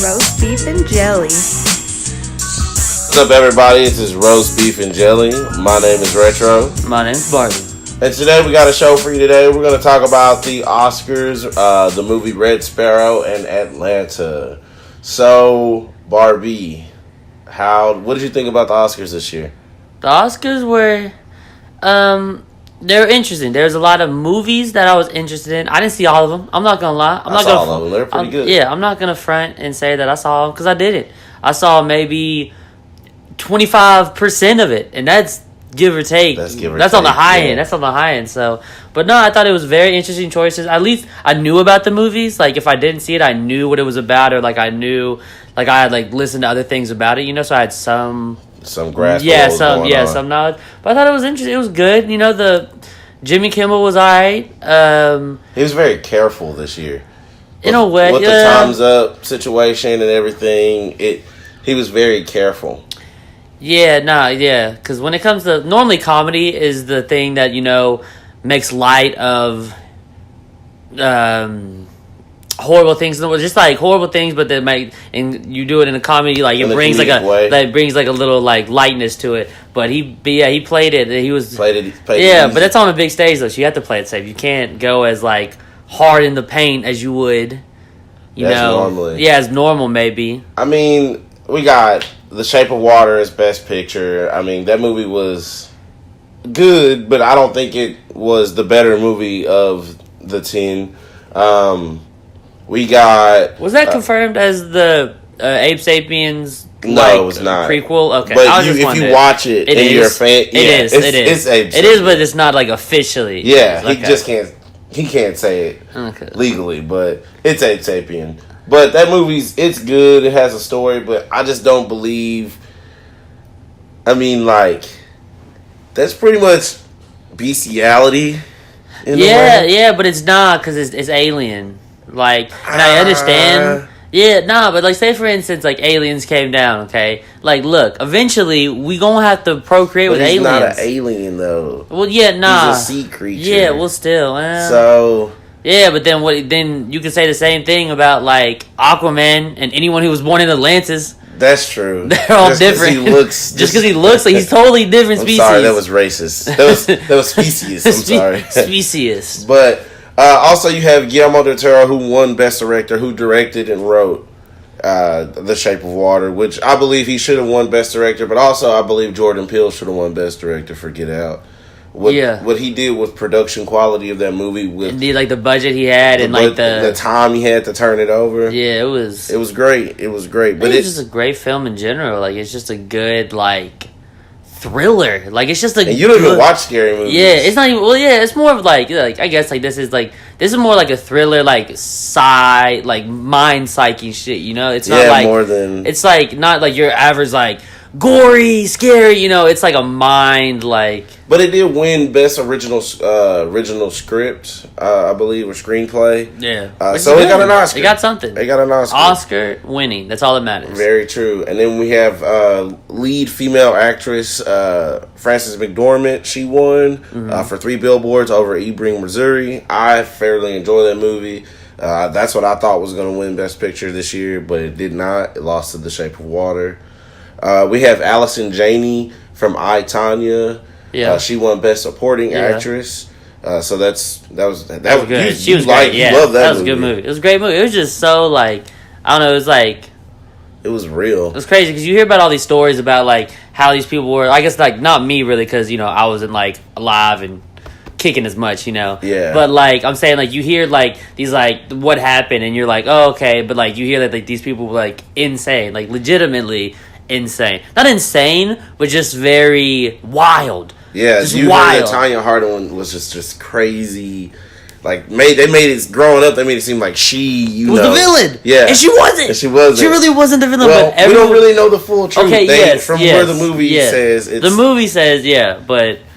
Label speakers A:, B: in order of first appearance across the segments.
A: Roast Beef and Jelly.
B: What's up, everybody? This is Roast Beef and Jelly. My name is Retro.
C: My name's Barbie.
B: And today we got a show for you today. We're going to talk about the Oscars, the movie Red Sparrow, and Atlanta. So, Barbie, what did you think about the Oscars this year?
C: The Oscars were, they were interesting. There's a lot of movies that I was interested in. I didn't see all of them. I'm not going to lie.
B: I saw all of them. They're pretty good.
C: Yeah, I'm not going to front and say that I saw them because I didn't. I saw maybe 25% of it, and that's give or take. That's on the high end. That's on the high end. So, but no, I thought it was very interesting choices. At least I knew about the movies. Like if I didn't see it, I knew what it was about, or like I knew, like I had like listened to other things about it. You know, so I had some grasp. Some knowledge. But I thought it was interesting. It was good. You know, the Jimmy Kimmel was alright.
B: He was very careful this year.
C: In a way,
B: with the Time's Up situation and everything, he was very careful.
C: Because when it comes to... Normally, comedy is the thing that, you know, makes light of horrible things. Just, like, horrible things, but then and you do it in a comedy, like, it brings, like, a little, like, lightness to it. But he played it. He was... Played it but that's on a big stage, though, so you have to play it safe. You can't go as, like, hard in the paint as you would, you know. Normally. Yeah, as normal, maybe.
B: I mean, we got... The Shape of Water is Best Picture. I mean, that movie was good, but I don't think it was the better movie of the 10. We got...
C: Was that confirmed as the Ape Sapiens
B: No, it was not.
C: Prequel? Okay.
B: But if you watch it and you're a fan...
C: It is. It's Ape Sapiens. It is, but it's not, like, officially.
B: Yeah, he just can't... He can't say it legally, but it's Ape Sapien. But that it's good. It has a story, but I just don't believe. I mean, like, that's pretty much bestiality.
C: Yeah, but it's not because it's alien. Like, and I understand. But like, say for instance, like aliens came down. Okay, like, look, eventually we gonna have to procreate with aliens.
B: He's not an alien though.
C: Well,
B: He's a sea creature.
C: Yeah, well, still.
B: So.
C: Yeah, but then then you can say the same thing about, like, Aquaman and anyone who was born in Atlantis.
B: That's true.
C: They're all different. Just because he looks like he's totally different species.
B: I'm sorry, that was racist. That was species. I'm sorry.
C: Species.
B: But also you have Guillermo del Toro, who won Best Director, who directed and wrote The Shape of Water, which I believe he should have won Best Director, but also I believe Jordan Peele should have won Best Director for Get Out. What he did with production quality of that movie, with
C: the budget he had and like
B: the time he had to turn it over.
C: Yeah, it was
B: great. It was great.
C: But it's just a great film in general. Like, it's just a good, like, thriller. Like, it's just
B: and you don't even watch scary movies.
C: Yeah, it's not even. Well, yeah, it's more of like I guess like this is more like a thriller, like like mind psyche shit. You know, it's not like
B: more than
C: it's like not like your average like gory, scary. You know, it's like a mind like.
B: But it did win Best Original Script, I believe, or Screenplay.
C: Yeah.
B: So it got an Oscar.
C: It got something.
B: It got an Oscar.
C: Oscar winning. That's all that matters.
B: Very true. And then we have lead female actress Frances McDormand. She won for 3 Billboards over Ebbing, Missouri. I fairly enjoy that movie. That's what I thought was going to win Best Picture this year, but it did not. It lost to The Shape of Water. We have Allison Janney from I, Tonya.
C: Yeah,
B: she won Best Supporting Actress. So that was good.
C: She was great. You loved that was a good movie. It was a great movie. It was just so like I don't know. It was like
B: it was real.
C: It was crazy because you hear about all these stories about like how these people were. I guess like not me really because you know I wasn't like alive and kicking as much, you know.
B: Yeah.
C: But like I'm saying, like you hear like these like what happened, and you're like, oh okay, but like you hear that like these people were like insane, like legitimately insane. Not insane, but just very wild.
B: Yeah, you heard that Tanya Harding was just crazy. Like they made it growing up. They made it seem like she
C: was the villain.
B: Yeah,
C: and she wasn't. She really wasn't the villain.
B: Well,
C: but
B: we don't really know the full truth.
C: Okay,
B: where the movie says it's,
C: the movie says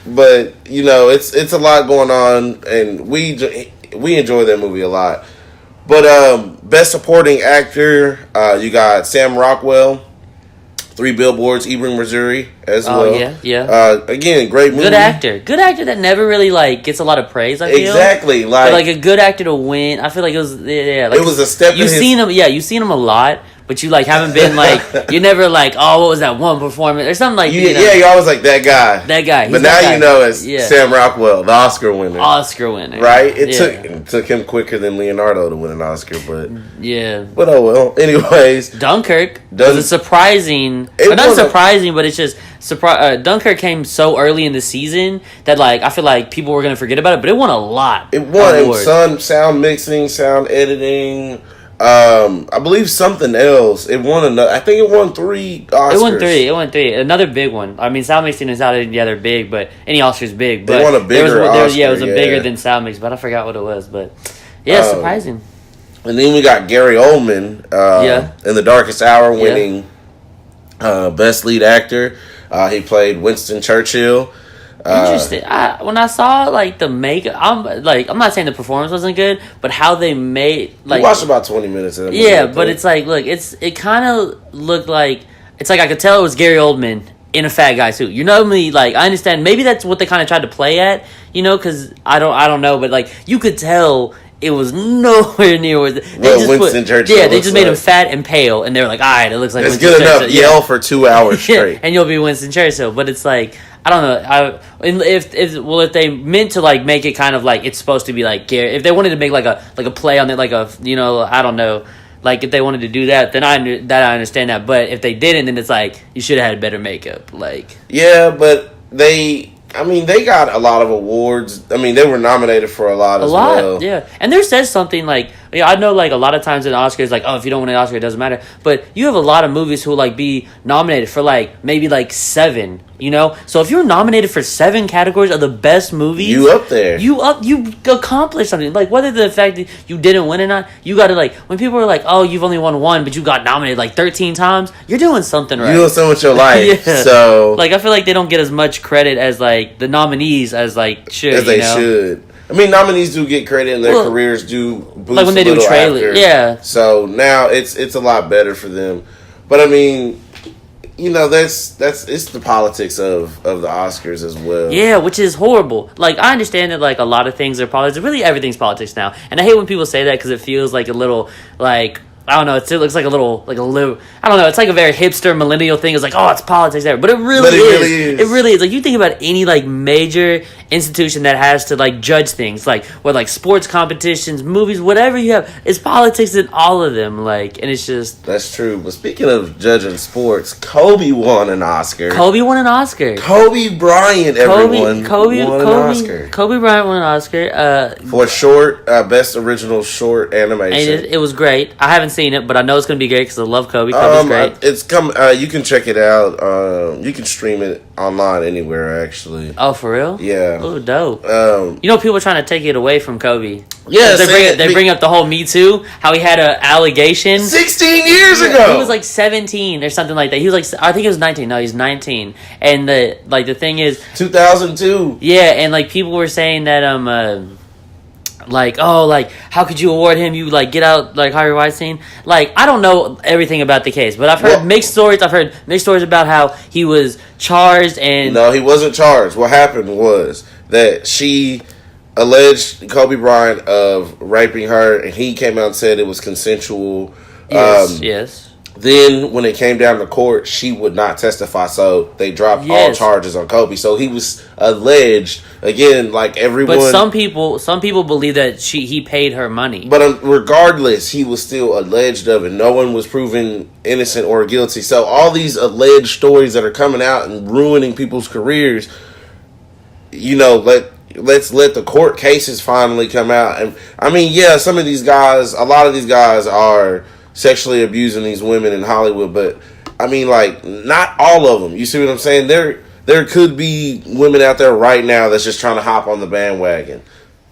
B: but you know it's a lot going on, and we enjoy that movie a lot. But Best Supporting Actor, you got Sam Rockwell. 3 Billboards, Ebbing, Missouri, as well.
C: Oh, yeah.
B: Again, great movie.
C: Good actor that never really, like, gets a lot of praise, I feel.
B: Exactly.
C: But, like, a good actor to win, I feel like it was, like...
B: It was a step
C: you've seen him a lot, but you like haven't been like you never like what was that one performance or something like
B: yeah, you're always like that guy. But now you know it's Sam Rockwell, the Oscar winner, right? It took him quicker than Leonardo to win an Oscar, but oh well. Anyways,
C: Dunkirk was a surprising, not surprising, but it's just Dunkirk came so early in the season that like I feel like people were gonna forget about it, but it won a lot.
B: It won sound mixing, sound editing. I believe something else. It won another. I think it won 3 Oscars.
C: It won three. Another big one. I mean, sound mixing and sound editing, they're big, but any Oscar's big. But
B: they won a bigger Oscar.
C: It was a bigger than sound mix, but I forgot what it was. But surprising.
B: And then we got Gary Oldman in The Darkest Hour winning Best Lead Actor. He played Winston Churchill.
C: Interesting. When I saw like the makeup, I'm not saying the performance wasn't good, but how they made like
B: you watched about 20 minutes of it.
C: Yeah, but it's like look, it kind of looked like it's like I could tell it was Gary Oldman in a fat guy suit. You know me, like I understand maybe that's what they kind of tried to play at, because I don't know, but like you could tell. It was nowhere near what
B: Winston Churchill.
C: Yeah, they just made him fat and pale, and they were like, "All right, it looks like
B: it's
C: Winston
B: good enough."
C: Churchill.
B: Yell for 2 hours straight,
C: and you'll be Winston Churchill. But it's like I don't know. If they meant to like make it kind of like it's supposed to be like Gary, if they wanted to make like a play on it, like a I don't know. Like if they wanted to do that, then I understand that. But if they didn't, then it's like you should have had better makeup. Like
B: but they got a lot of awards. I mean, they were nominated for a lot as well.
C: Yeah. And there says something like, I know like a lot of times in Oscars, like, if you don't win an Oscar, it doesn't matter. But you have a lot of movies who will like be nominated for like maybe like 7, So if you're nominated for 7 categories of the best movies,
B: you up there.
C: You accomplished something. Like whether the fact that you didn't win or not, you got to like when people are like, "Oh, you've only won 1, but you got nominated like 13 times." You're doing something right.
B: You're doing something with your life. So
C: like I feel like they don't get as much credit as like the nominees as like should.
B: As they should. I mean, nominees do get credit, and their careers do boost like when they do trailers.
C: Yeah.
B: So now it's a lot better for them, but I mean. That's it's the politics of the Oscars as well.
C: Yeah, which is horrible. Like I understand that like a lot of things are politics. Really, everything's politics now, and I hate when people say that because it feels like a little like. I don't know. It looks like a little. I don't know. It's like a very hipster millennial thing. It's like, it's politics there, but it really is. It really is. Like you think about any like major institution that has to like judge things, like like sports competitions, movies, whatever you have, it's politics in all of them. Like, and it's just
B: that's true. But speaking of judging sports, Kobe won an Oscar.
C: Kobe Bryant,
B: everyone won an Oscar.
C: Kobe Bryant won an Oscar
B: for short best original short animation.
C: And it was great. I haven't seen it, but I know it's gonna be great because I love Kobe. Kobe's great.
B: It's come. You can check it out. You can stream it online anywhere. Actually.
C: Oh, for real?
B: Yeah.
C: Oh, dope. People are trying to take it away from Kobe.
B: Yeah,
C: they bring up the whole Me Too. How he had an allegation
B: 16 years ago.
C: He was like 17 or something like that. He was like, I think he was 19. No, he's 19. And the thing is,
B: 2002.
C: Yeah, and like people were saying that how could you award him? You like get out like Harvey Weinstein. Like I don't know everything about the case, but I've heard mixed stories. I've heard mixed stories about how he was charged and
B: no, he wasn't charged. What happened was that she alleged Kobe Bryant of raping her, and he came out and said it was consensual.
C: Yes.
B: Then, when it came down to court, she would not testify, so they dropped all charges on Kobe. So he was alleged again, like everyone.
C: But some people believe that he paid her money.
B: But regardless, he was still alleged of it. No one was proven innocent or guilty. So all these alleged stories that are coming out and ruining people's careers, let's let the court cases finally come out. And I mean, yeah, a lot of these guys are sexually abusing these women in Hollywood, but I mean, like, not all of them. You see what I'm saying? There could be women out there right now that's just trying to hop on the bandwagon.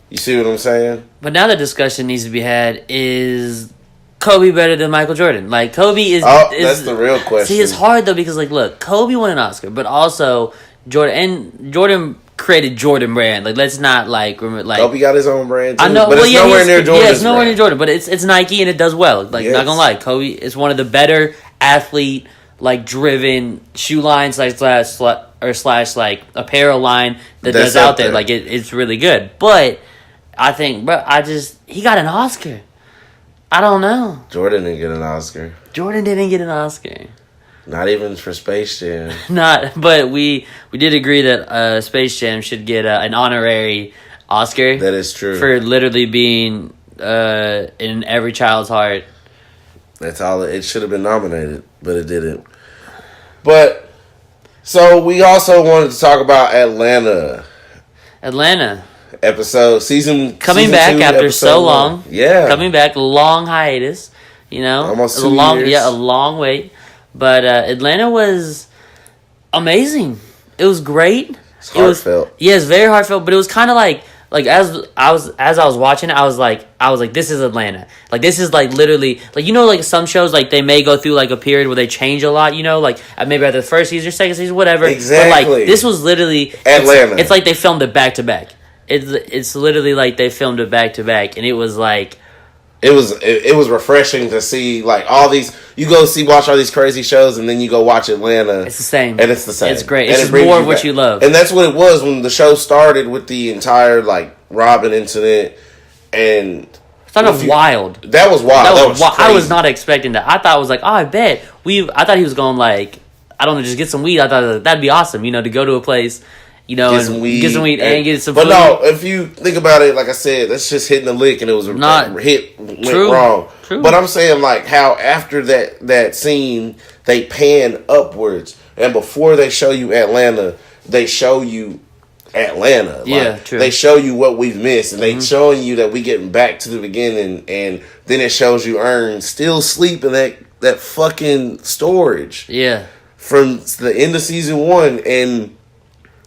B: You see what I'm saying?
C: But now the discussion needs to be had: is Kobe better than Michael Jordan? Like Kobe is.
B: That's the real question.
C: See, it's hard though because look, Kobe won an Oscar, but also Jordan created Jordan brand. Like let's not
B: Kobe got his own brand too.
C: I know,
B: but it's nowhere near Jordan.
C: Yeah, it's nowhere near Jordan, but it's Nike and it does well. Like not gonna lie, Kobe is one of the better athlete driven shoe lines slash apparel line that's out there. Like it's really good. But I think, he got an Oscar. I don't know.
B: Jordan didn't get an Oscar.
C: Jordan didn't get an Oscar.
B: Not even for Space Jam.
C: But we did agree that Space Jam should get an honorary Oscar.
B: That is true.
C: For literally being in every child's heart.
B: That's all. It should have been nominated, but it didn't. But, so we also wanted to talk about Atlanta. Season
C: coming back
B: two,
C: after so long.
B: Yeah.
C: Coming back, long hiatus.
B: Almost 2
C: years.
B: years.
C: Yeah, a long wait. But Atlanta was amazing. It was great.
B: It's heartfelt.
C: It's very heartfelt, but it was kind of like as I was watching it, I was like, this is Atlanta. Like, this is like literally like some shows, like they may go through like a period where they change a lot. Like maybe after the first season or second season, whatever.
B: Exactly.
C: But like this was literally
B: Atlanta.
C: It's like they filmed it back to back. It's literally like they filmed it back to back, and it was like.
B: It was refreshing to see like all these. You go watch all these crazy shows, and then you go watch Atlanta.
C: It's the same,
B: and it's the same.
C: It's great.
B: And
C: it's just more of what you love,
B: and that's what it was when the show started with the entire like Robin incident. And
C: it's kind of wild.
B: That was wild. That was crazy.
C: I was not expecting that. I thought it was like, I bet I thought he was going like, I don't know, just get some weed. I thought that'd be awesome, to go to a place. Get some weed and get some food.
B: But no, if you think about it, like I said, that's just hitting a lick and it was went wrong.
C: True.
B: But I'm saying like how after that scene, they pan upwards. And before they show you Atlanta, they show you Atlanta. Like,
C: yeah, true.
B: They show you what we've missed. And they showing you that we getting back to the beginning. And then it shows you Earn still sleep in that fucking storage.
C: Yeah.
B: From the end of season 1 and...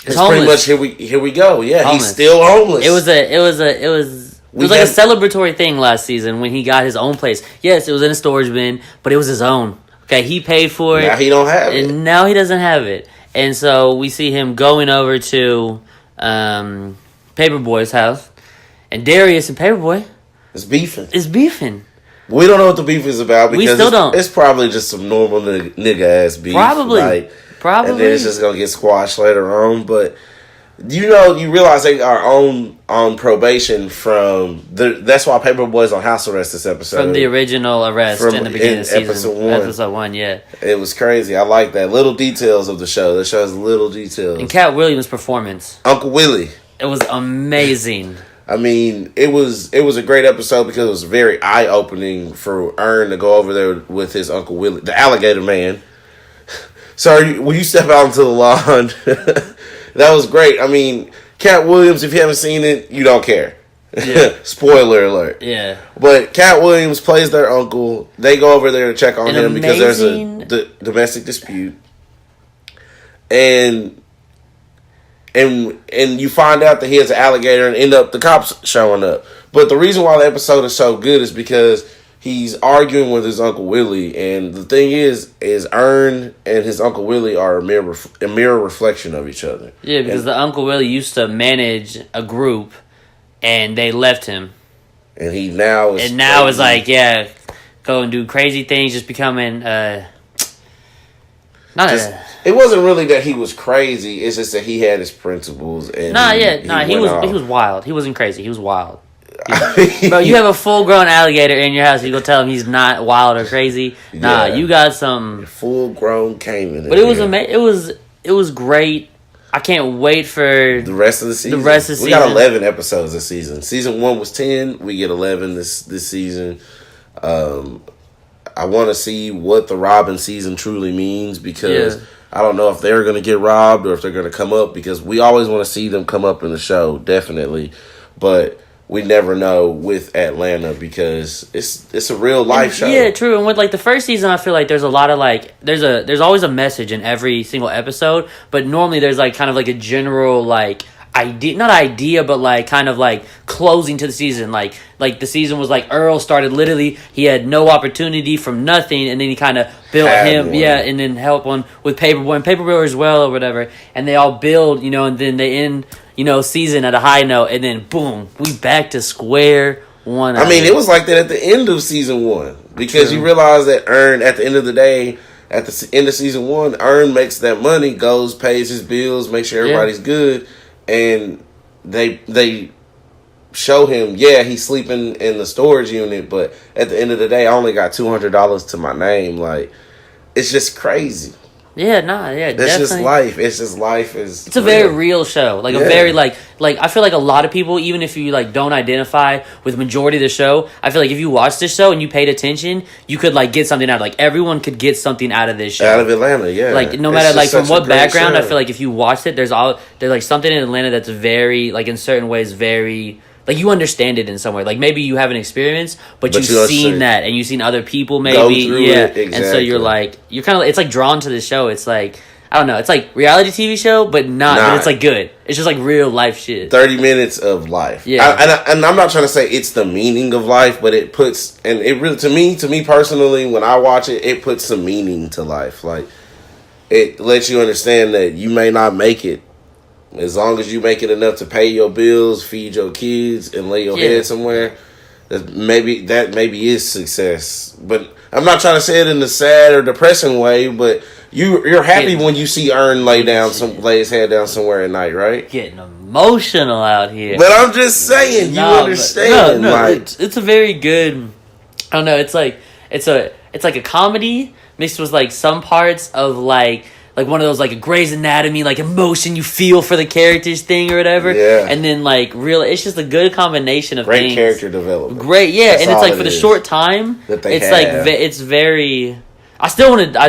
B: It's
C: homeless.
B: pretty much here we go. Yeah,
C: homeless.
B: He's still homeless.
C: It was like a celebratory thing last season when he got his own place. Yes, it was in a storage bin, but it was his own. Okay, he paid for it.
B: Now he don't have it.
C: And now he doesn't have it. And so we see him going over to Paperboy's house, and Darius and Paperboy
B: is beefing.
C: We
B: don't know what the beef is about because
C: we still don't.
B: It's probably just some normal nigga ass beef.
C: Probably.
B: And then it's just gonna get squashed later on. But you realize they are on probation from that's why Paperboy's on house arrest this episode.
C: From the original arrest in the beginning of season. Episode 1, yeah.
B: It was crazy. I like that. Little details of the show. The show has little details.
C: And Cat Williams' performance.
B: Uncle Willie.
C: It was amazing.
B: I mean, it was a great episode because it was very eye opening for Earn to go over there with his Uncle Willie, the alligator man. So when you step out into the lawn, that was great. I mean, Cat Williams, if you haven't seen it, you don't care. Yeah. Spoiler alert.
C: Yeah.
B: But Cat Williams plays their uncle. They go over there to check on him because there's a domestic dispute. And you find out that he has an alligator and end up the cops showing up. But the reason why the episode is so good is because he's arguing with his Uncle Willie, and the thing is Earn and his Uncle Willie are a mirror reflection of each other.
C: Yeah, because the Uncle Willie used to manage a group, and they left him.
B: And he now is...
C: And now is like, yeah, go and do crazy things, just becoming... It
B: wasn't really that he was crazy, it's just that he had his principles. And
C: he was wild. He wasn't crazy, he was wild. Bro, you have a full-grown alligator in your house. You go tell him he's not wild or crazy. Nah, you got some
B: full-grown caiman.
C: But it was it was great. I can't wait for
B: the rest of the season. We got 11 episodes this season. Season 1 was 10. We get 11 this season. I want to see what the Robin season truly means because I don't know if they're going to get robbed or if they're going to come up because we always want to see them come up in the show, definitely. But we never know with Atlanta because it's a real life show.
C: Yeah, true. And with like the first season, I feel like there's a lot of like there's always a message in every single episode, but normally there's like kind of like a general like idea, but like kind of like closing to the season. Like the season was like Earl started literally he had no opportunity from nothing, and then he kind of built him, and then help on with Paperboy and Paperboy as well or whatever, and they all build, and then they end. Season at a high note, and then boom, we back to square one.
B: I mean, it was like that at the end of season 1 because you realize that Earn, at the end of the day, at the end of season 1, Earn makes that money, pays his bills, makes sure everybody's good, and they show him, yeah, he's sleeping in the storage unit, but at the end of the day, I only got $200 to my name. Like, it's just crazy.
C: Yeah, definitely.
B: It's just life. It's just life is.
C: It's a very real show. Like a very like I feel like a lot of people, even if you like don't identify with majority of the show, I feel like if you watch this show and you paid attention, you could like get something out. Like everyone could get something out of this show.
B: Out of Atlanta, yeah.
C: Like no matter like from what background, show. I feel like if you watched it, there's like something in Atlanta that's very like in certain ways very. Like, you understand it in some way. Like, maybe you haven't experienced, but you've seen that, and you've seen other people maybe. Exactly. And so you're kind of, it's like drawn to the show. It's like, I don't know, it's like reality TV show, but but it's like good. It's just like real life shit.
B: 30 minutes of life.
C: Yeah.
B: And I'm not trying to say it's the meaning of life, but it puts, and it really, to me personally, when I watch it, it puts some meaning to life. Like, it lets you understand that you may not make it. As long as you make it enough to pay your bills, feed your kids, and lay your head somewhere, that maybe is success. But I'm not trying to say it in a sad or depressing way. But you're happy when you see Earn lay his head down somewhere at night, right?
C: Getting emotional out here.
B: But I'm just saying, you understand?
C: No, like, it's a very good. I don't know. It's like a comedy mixed with like some parts of like one of those like a Grey's Anatomy like emotion you feel for the characters thing or whatever. Yeah. And then like it's just a good combination of
B: great character development.
C: Great, yeah. That's and it's like for the short time that they have. Like it's very. I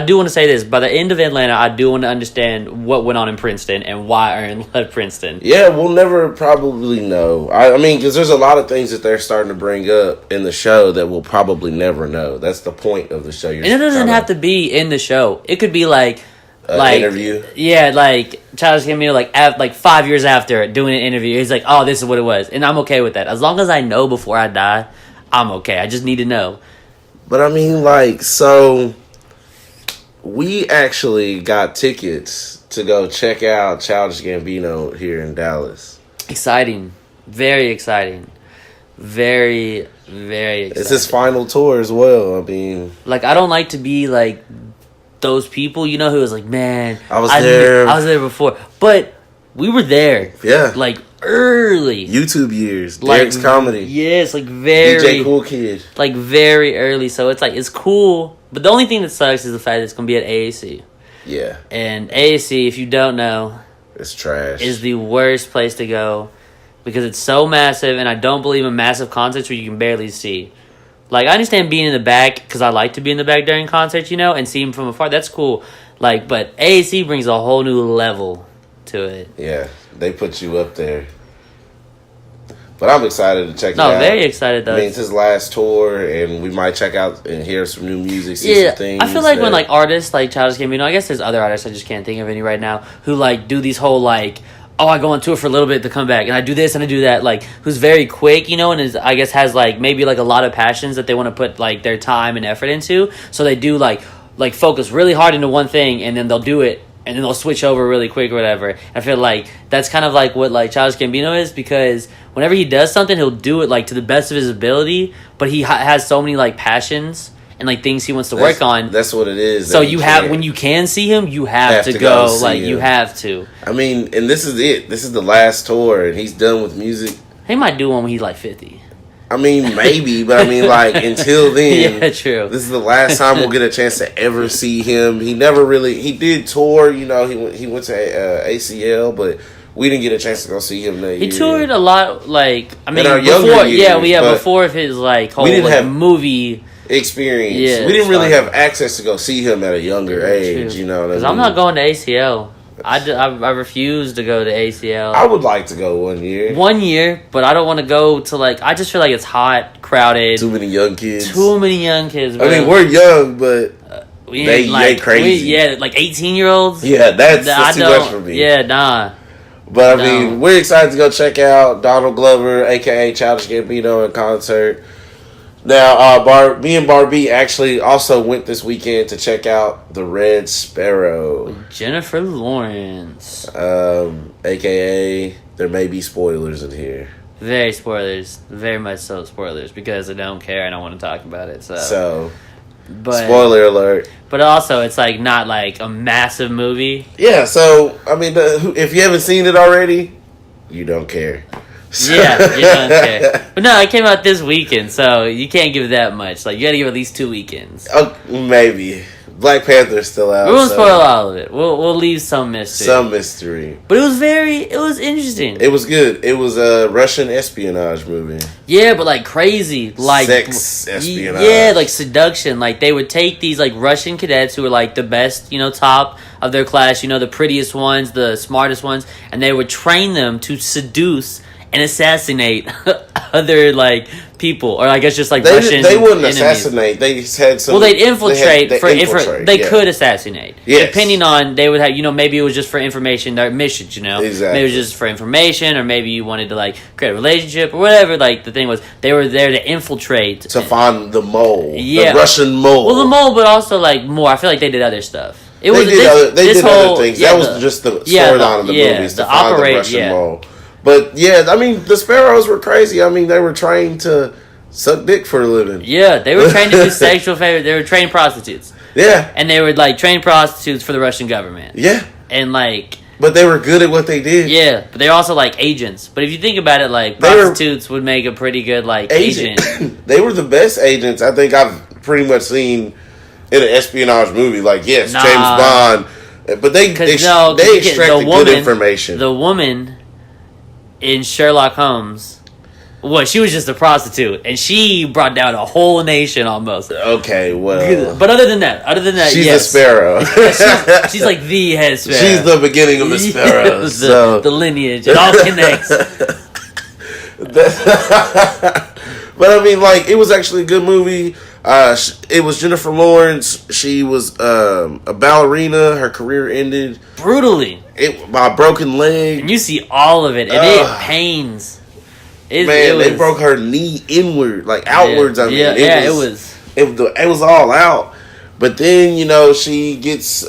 C: do want to say this. By the end of Atlanta, I do want to understand what went on in Princeton and why Earn left Princeton.
B: Yeah, we'll never probably know. I mean, because there's a lot of things that they're starting to bring up in the show that we'll probably never know. That's the point of the show.
C: And it doesn't have to be in the show. It could be like
B: interview.
C: Yeah, like Childish Gambino, like 5 years after doing an interview, he's like, "Oh, this is what it was," and I'm okay with that. As long as I know before I die, I'm okay. I just need to know.
B: But I mean, like, so we actually got tickets to go check out Childish Gambino here in Dallas.
C: Exciting, very exciting, very, very exciting.
B: It's his final tour as well. I mean,
C: like, I don't like to be like those people, you know, who was like, man,
B: I was there
C: before, but we were there, like early
B: YouTube years, Derek's comedy,
C: yes, like very
B: DJ Cool Kid,
C: like very early. So it's like it's cool, but the only thing that sucks is the fact that it's gonna be at AAC.
B: Yeah,
C: and AAC, if you don't know,
B: it's trash.
C: Is the worst place to go because it's so massive, and I don't believe in massive concerts where you can barely see. Like, I understand being in the back because I like to be in the back during concerts, you know, and see them from afar. That's cool. Like, but AAC brings a whole new level to it.
B: Yeah, they put you up there. But I'm excited to check it out.
C: No, very excited, though.
B: I mean, it's his last tour, and we might check out and hear some new music, see some things.
C: I feel like when, like, artists like Childish Gambino, I guess there's other artists, I just can't think of any right now, who, like, do these whole, like, oh, I go on tour for a little bit to come back, and I do this and I do that, like, who's very quick, you know, and I guess has, like, maybe, like, a lot of passions that they want to put, like, their time and effort into, so they do, like, focus really hard into one thing, and then they'll do it, and then they'll switch over really quick or whatever. I feel like that's kind of, like, what, like, Childish Gambino is, because whenever he does something, he'll do it, like, to the best of his ability, but he has so many, like, passions and like things he wants to work on.
B: That's what it is.
C: So you have, when you can see him, you have to go. Like, you have to.
B: I mean, and this is it. This is the last tour, and he's done with music.
C: He might do one when he's like 50.
B: I mean, maybe, but I mean, like, until then,
C: yeah, true.
B: This is the last time we'll get a chance to ever see him. He did tour, you know, he went to ACL, but we didn't get a chance to go see him that year.
C: He toured a lot, like, I mean,
B: before,
C: before his, like, whole, like, movie
B: experience. Yeah, we didn't really have access to go see him at a younger age,
C: true.
B: You know what I mean?
C: Because I'm not going to ACL. I refuse to go to ACL.
B: I would like to go 1 year.
C: 1 year, but I don't want to go to, like, I just feel like it's hot, crowded.
B: Too many young kids.
C: Bro. I
B: mean, we're young, but they crazy.
C: Like 18-years.
B: Yeah, that's too much for me.
C: Yeah, nah.
B: But I mean, we're excited to go check out Donald Glover, aka Childish Gambino, in concert. Now, me and Barbie actually also went this weekend to check out the Red Sparrow.
C: With Jennifer Lawrence.
B: AKA, there may be spoilers in here.
C: Very spoilers. Very much so spoilers, because I don't care. I don't want to talk about it. But,
B: spoiler alert.
C: But also, it's like not like a massive movie.
B: Yeah, so, I mean, if you haven't seen it already, you don't care.
C: Yeah, you don't care. But no, it came out this weekend, so you can't give it that much. Like, you gotta give it at least 2 weekends.
B: Oh, maybe. Black Panther's still out.
C: We won't spoil all of it. We'll leave some mystery.
B: Some mystery.
C: But it was interesting.
B: It was good. It was a Russian espionage movie.
C: Yeah, but like crazy. Like
B: sex espionage.
C: Yeah, like seduction. Like they would take these like Russian cadets who were like the best, top of their class, the prettiest ones, the smartest ones, and they would train them to seduce and assassinate other like people, or I guess just like Russian.
B: They wouldn't
C: enemies.
B: assassinate. They had some.
C: Well, they'd infiltrate they
B: yeah.
C: could assassinate.
B: Yes.
C: Depending on they would have maybe it was just for information, their missions.
B: Exactly.
C: Maybe it was just for information, or maybe you wanted to like create a relationship or whatever. Like the thing was, they were there to infiltrate
B: to find the mole.
C: Yeah,
B: the Russian mole.
C: Well, the mole, but also like more. I feel like they did other stuff.
B: They did other things. That was just the storyline of the movies to find the Russian mole. But yeah, I mean, the Sparrows were crazy. I mean, they were trained to suck dick for a living.
C: Yeah, they were trained to do sexual favors. They were trained prostitutes.
B: Yeah.
C: And they were like trained prostitutes for the Russian government.
B: Yeah.
C: And like...
B: But they were good at what they did.
C: Yeah, but they're also like agents. But if you think about it, like prostitutes would make a pretty good like agent.
B: They were the best agents I think I've pretty much seen in an espionage movie. Like, yes, James Bond. But they extracted good information.
C: The woman in Sherlock Holmes... Well, she was just a prostitute, and she brought down a whole nation almost.
B: Okay, well,
C: but other than that,
B: she's
C: yes.
B: a sparrow.
C: she's like the head sparrow.
B: She's the beginning of the sparrows.
C: The lineage, it all connects.
B: But I mean, like, it was actually a good movie. It was Jennifer Lawrence. She was a ballerina. Her career ended
C: brutally
B: by a broken leg,
C: and you see all of it, and it pains.
B: They broke her knee inward, like outwards.
C: Yeah,
B: it was all out. But then she gets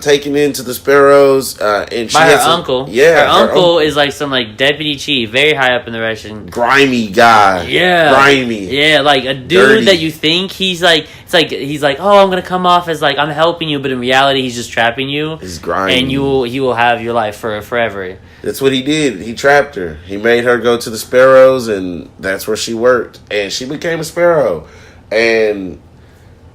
B: taken into the Sparrows, and she
C: by her uncle.
B: Yeah,
C: her uncle is like some like deputy chief, very high up in the Russian.
B: Grimy guy.
C: Yeah,
B: grimy.
C: Yeah, like a dude dirty. That you think he's like. He's like, oh, I'm gonna come off as like I'm helping you, but in reality, he's just trapping you.
B: He's grimy,
C: and he will have your life for forever.
B: That's what he did. He trapped her. He made her go to the Sparrows, and that's where she worked. And she became a Sparrow, and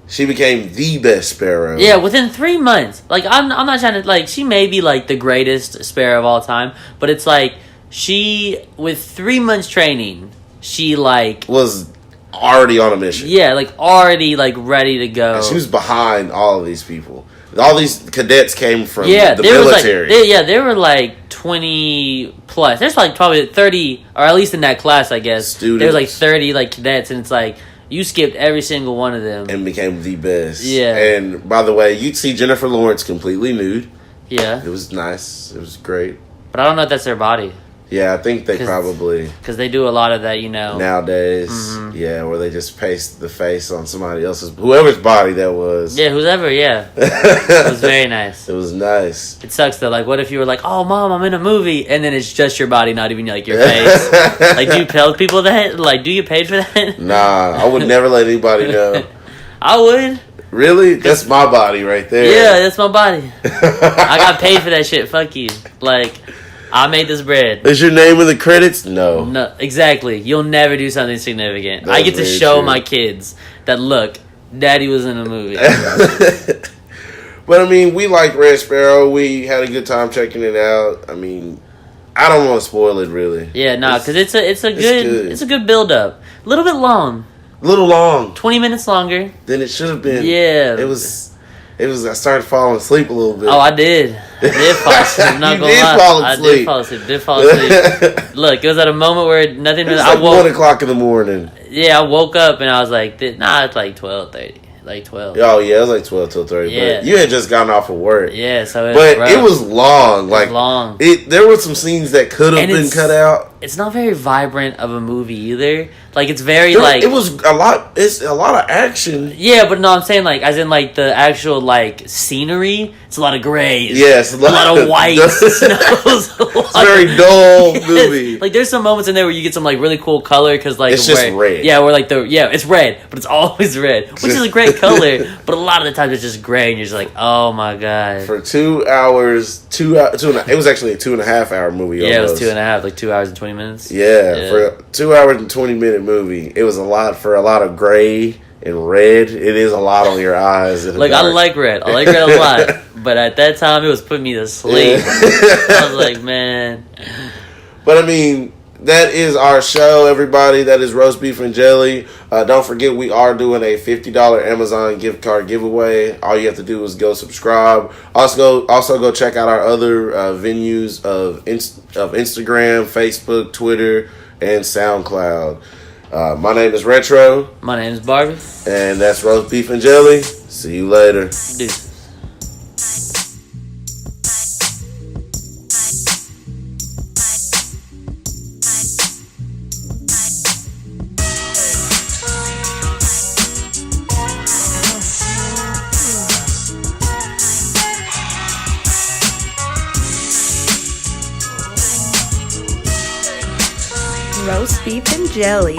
B: she became the best Sparrow.
C: Yeah, within 3 months. Like I'm not trying to like. She may be like the greatest Sparrow of all time, but it's like she with 3 months training, she like
B: was already on a mission.
C: Yeah, like already like ready to go.
B: And she was behind all of these people. All these cadets came from the
C: military. They were like 20 plus. There's like probably 30, or at least in that class, I guess.
B: Students.
C: There's like 30 like cadets, and it's like you skipped every single one of them
B: and became the best.
C: Yeah.
B: And by the way, you'd see Jennifer Lawrence completely nude.
C: Yeah.
B: It was nice. It was great.
C: But I don't know if that's their body.
B: Yeah, I think they probably...
C: Because they do a lot of that,
B: Nowadays, yeah, where they just paste the face on somebody else's... Whoever's body that was.
C: Yeah, whoever, yeah. It was very nice.
B: It was nice.
C: It sucks, though. Like, what if you were like, oh, Mom, I'm in a movie, and then it's just your body, not even, like, your face? Like, do you tell people that? Like, do you pay for that?
B: Nah, I would never let anybody know.
C: I would.
B: Really? That's my body right there.
C: Yeah, that's my body. I got paid for that shit. Fuck you. Like... I made this bread.
B: Is your name in the credits? No.
C: No, exactly. You'll never do something significant. That's I get to show my kids that, look, Daddy was in a movie.
B: But, I mean, we liked Red Sparrow. We had a good time checking it out. I mean, I don't want to spoil it, really.
C: Yeah, because it's a good build-up. A little bit long.
B: A little long.
C: 20 minutes longer.
B: Than it should have been.
C: Yeah.
B: It was... I started falling asleep a little bit.
C: Oh, I did. I did fall asleep. I'm not gonna lie. I did fall asleep. Look, it was at a moment where nothing
B: was like 1 o'clock in the morning.
C: Yeah, I woke up and I was like, nah, it's like 12:30. Like 12.
B: Oh, yeah, it was like 12 till 30.
C: Yeah.
B: But you had just gotten off of work.
C: Yeah, so
B: it was long. Like,
C: long.
B: There were some scenes that could have been cut out.
C: It's not very vibrant of a movie either. Like, it's very, like...
B: It was a lot... It's a lot of action.
C: Yeah, but no, I'm saying, like, as in, like, the actual, like, scenery, it's a lot of grays.
B: Yes.
C: A lot of whites.
B: It's a very dull movie.
C: Like, there's some moments in there where you get some, like, really cool color, because, like...
B: It's just red.
C: Yeah, where, like, it's red, but it's always red, which is a great color, but a lot of the times it's just gray, and you're just like, oh, my God.
B: For 2 hours, it was actually a 2.5 hour movie.
C: Yeah, almost. It was 2.5, like 2 hours and 20 20 minutes.
B: Yeah, for a 2 hours and 20-minute movie, it was a lot for a lot of gray and red. It is a lot on your eyes.
C: Like, I like red. I like red a lot. But at that time, it was putting me to sleep. I was like, man.
B: But I mean, that is our show, everybody. That is Roast Beef and Jelly. Don't forget, we are doing a $50 Amazon gift card giveaway. All you have to do is go subscribe. Also go check out our other venues of Instagram, Facebook, Twitter, and SoundCloud. My name is Retro.
C: My name is Barbie.
B: And that's Roast Beef and Jelly. See you later.
C: Deuces.
A: Roast Beef and Jelly.